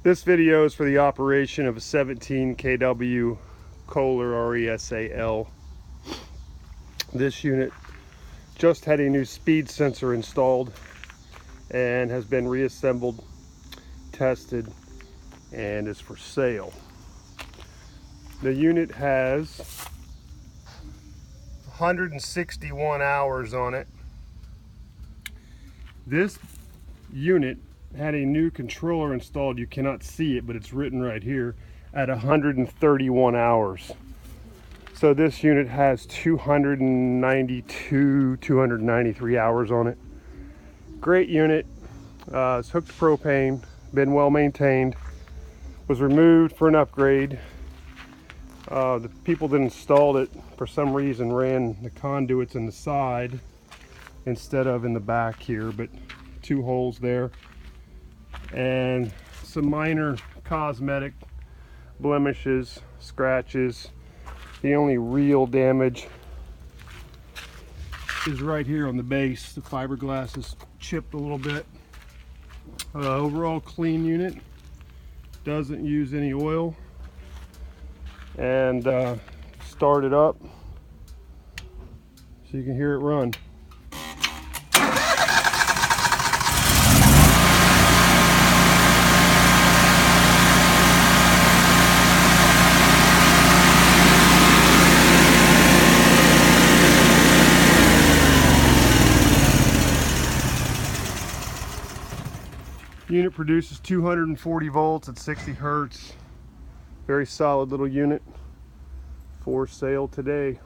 This video is for the operation of a 17 kW Kohler RESAL. This unit just had a new speed sensor installed and has been reassembled, tested, and is for sale. The unit has 161 hours on it. This unit had a new controller installed. You cannot see it, but it's written right here at 131 hours. So this unit has 293 hours on it. Great unit. It's hooked to propane, been well maintained, was removed for an upgrade. The people that installed it for some reason ran the conduits in the side instead of in the back here, but two holes there and some minor cosmetic blemishes, scratches. The only real damage is right here on the base. The fiberglass is chipped a little bit. Overall clean unit, doesn't use any oil, and start it up so you can hear it run. Unit produces 240 volts at 60 hertz. Very solid little unit for sale today.